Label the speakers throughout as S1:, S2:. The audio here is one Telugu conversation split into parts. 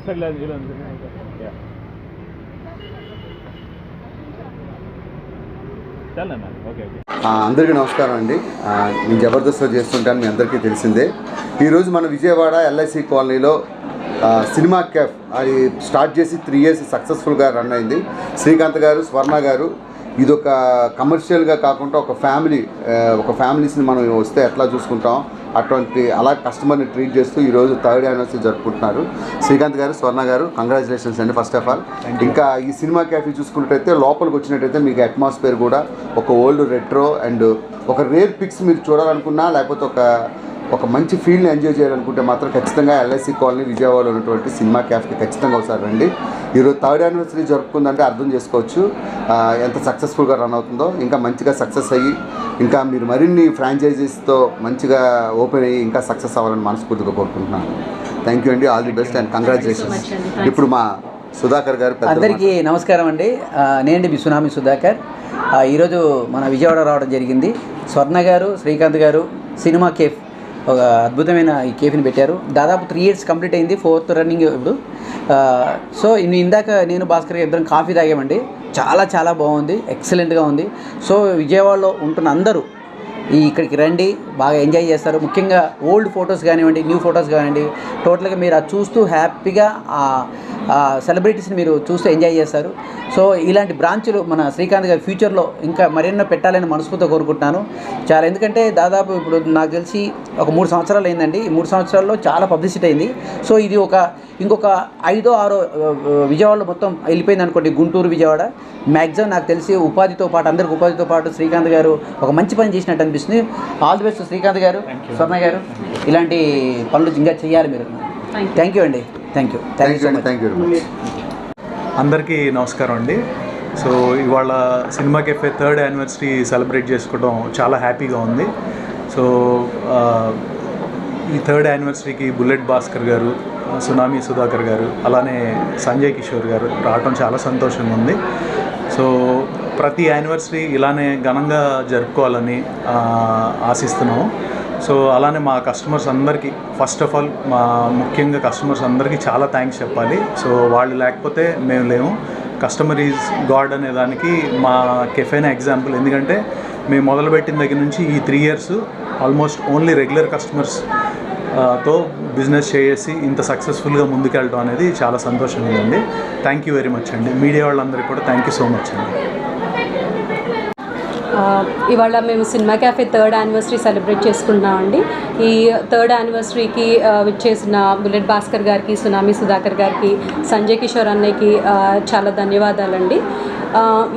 S1: అందరికీ నమస్కారం అండి. నేను జబర్దస్త్లో చేస్తుంటాను, మీ అందరికీ తెలిసిందే. ఈరోజు మన విజయవాడ ఎల్ఐసి కాలనీలో సినిమా క్యాఫ్ అది స్టార్ట్ చేసి 3 years సక్సెస్ఫుల్గా రన్ అయింది. శ్రీకాంత్ గారు, స్వర్ణ గారు, ఇది ఒక కమర్షియల్గా కాకుండా ఒక ఫ్యామిలీస్ని మనం వస్తే ఎట్లా చూసుకుంటాం అలా కస్టమర్ని ట్రీట్ చేస్తూ ఈరోజు 3rd anniversary జరుపుకుంటున్నారు. శ్రీకాంత్ గారు, స్వర్ణ గారు, కంగ్రాచులేషన్స్ అండి ఫస్ట్ ఆఫ్ ఆల్. ఇంకా ఈ సినిమా క్యాఫే చూసుకున్నట్టయితే లోపలికి వచ్చినట్టయితే మీకు అట్మాస్ఫియర్ కూడా ఒక ఓల్డ్ రెట్రో అండ్ ఒక రేర్ పిక్స్ మీరు చూడాలనుకున్నా లేకపోతే ఒక మంచి ఫీల్ని ఎంజాయ్ చేయాలనుకుంటే మాత్రం ఖచ్చితంగా ఎల్ఐసి కాలనీ విజయవాడలో ఉన్నటువంటి సినిమా క్యాఫ్కి ఖచ్చితంగా ఒకసారి రండి. ఈరోజు 3rd anniversary జరుపుకుందంటే అర్థం చేసుకోవచ్చు ఎంత సక్సెస్ఫుల్గా రన్ అవుతుందో. ఇంకా మంచిగా సక్సెస్ అయ్యి ఇంకా మీరు మరిన్ని ఫ్రాంచైజీస్తో మంచిగా ఓపెన్ అయ్యి ఇంకా సక్సెస్ అవ్వాలని మనస్ఫూర్తిగా కోరుకుంటున్నాను. థ్యాంక్ యూ అండి, all the best and congratulations. ఇప్పుడు మా సుధాకర్ గారు.
S2: అందరికీ నమస్కారం అండి. నేను మీ సునామీ సుధాకర్. ఈరోజు మన విజయవాడ రావడం జరిగింది. స్వర్ణ గారు, శ్రీకాంత్ గారు సినిమా కేఫ్ ఒక అద్భుతమైన ఈ కేఫ్ని పెట్టారు. దాదాపు 3 years కంప్లీట్ అయింది, 4th రన్నింగ్ ఇప్పుడు. సో ఇందాక నేను భాస్కర్ గారు ఇద్దరం కాఫీ తాగామండి. చాలా బాగుంది, ఎక్సలెంట్గా ఉంది. సో విజయవాడలో ఉంటున్న అందరూ ఇక్కడికి రండి, బాగా ఎంజాయ్ చేస్తారు. ముఖ్యంగా ఓల్డ్ ఫొటోస్ కానివ్వండి, న్యూ ఫొటోస్ కానివ్వండి, టోటల్గా మీరు అది చూస్తూ హ్యాపీగా సెలబ్రిటీస్ని మీరు చూస్తూ ఎంజాయ్ చేస్తారు. సో ఇలాంటి బ్రాంచులు మన శ్రీకాంత్ గారి ఫ్యూచర్లో ఇంకా మరెన్నో పెట్టాలని మనస్ఫూర్తిగా కోరుకుంటున్నాను. ఎందుకంటే దాదాపు ఇప్పుడు నాకు తెలిసి ఒక 3 సంవత్సరాలు అయిందండి. ఈ 3 సంవత్సరాల్లో చాలా పబ్లిసిటీ అయింది. సో ఇది ఇంకొక 5 or 6 విజయవాడలో మొత్తం వెళ్ళిపోయింది అనుకోండి, గుంటూరు, విజయవాడ మ్యాక్సిమం నాకు తెలిసి అందరికి ఉపాధితో పాటు శ్రీకాంత్ గారు ఒక మంచి పని చేసినట్టు అనిపిస్తుంది. ఆల్ ది బెస్ట్ శ్రీకాంత్ గారు, స్వర్ణ గారు, ఇలాంటి పనులు ఇంకా చేయాలి మీరు. థ్యాంక్ యూ అండి. Thank you
S1: very much.
S3: అందరికీ నమస్కారం అండి. సో ఇవాళ cinema cafe 3rd anniversary celebrate చేసుకోవడం చాలా హ్యాపీగా ఉంది. సో ఈ 3rd anniversaryకి బుల్లెట్ భాస్కర్ గారు, సునామీ సుధాకర్ గారు, అలానే సంజయ్ కిషోర్ గారు రావటం చాలా సంతోషంగా ఉంది. సో ప్రతి యానివర్సరీ ఇలానే ఘనంగా జరుపుకోవాలని ఆశిస్తున్నాము. సో అలానే మా కస్టమర్స్ అందరికీ ఫస్ట్ ఆఫ్ ఆల్ ముఖ్యంగా కస్టమర్స్ అందరికీ చాలా థ్యాంక్స్ చెప్పాలి. సో వాళ్ళు లేకపోతే మేము లేము. కస్టమర్ ఈజ్ గాడ్ అనే దానికి మా కెఫేనే ఎగ్జాంపుల్. ఎందుకంటే మేము మొదలుపెట్టిన దగ్గర నుంచి ఈ 3 years almost only regular customers తో బిజినెస్ చేసి ఇంత సక్సెస్ఫుల్గా ముందుకెళ్ళడం అనేది చాలా సంతోషంగా ఉందండి. థ్యాంక్ యూ వెరీ మచ్ అండి. మీడియా వాళ్ళందరికీ కూడా థ్యాంక్ యూ సో మచ్ అండి.
S4: ఇవాళ మేము cinema cafe 3rd anniversary celebrate చేసుకుంటున్నామండి. ఈ 3rd anniversaryకి విచ్చేసిన బుల్లెట్ భాస్కర్ గారికి, సునామీ సుధాకర్ గారికి, సంజయ్ కిషోర్ అన్నయ్యకి చాలా ధన్యవాదాలండి.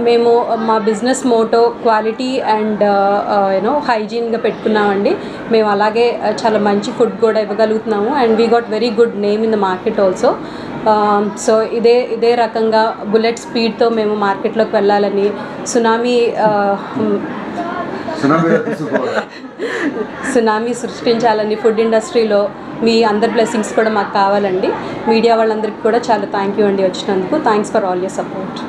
S4: మేము మా బిజినెస్ మోటో క్వాలిటీ అండ్ హైజీన్గా పెట్టుకున్నామండి. మేము అలాగే చాలా మంచి ఫుడ్ కూడా ఇవ్వగలుగుతున్నాము and we got very good name in the market also. So ఇదే రకంగా బుల్లెట్ స్పీడ్తో మేము మార్కెట్లోకి వెళ్ళాలని, సునామీ సృష్టించాలని ఫుడ్ ఇండస్ట్రీలో మీ అందరి బ్లెస్సింగ్స్ కూడా మాకు కావాలండి. మీడియా వాళ్ళందరికీ కూడా చాలా థ్యాంక్ యూ అండి వచ్చినందుకు. Thanks for all your support.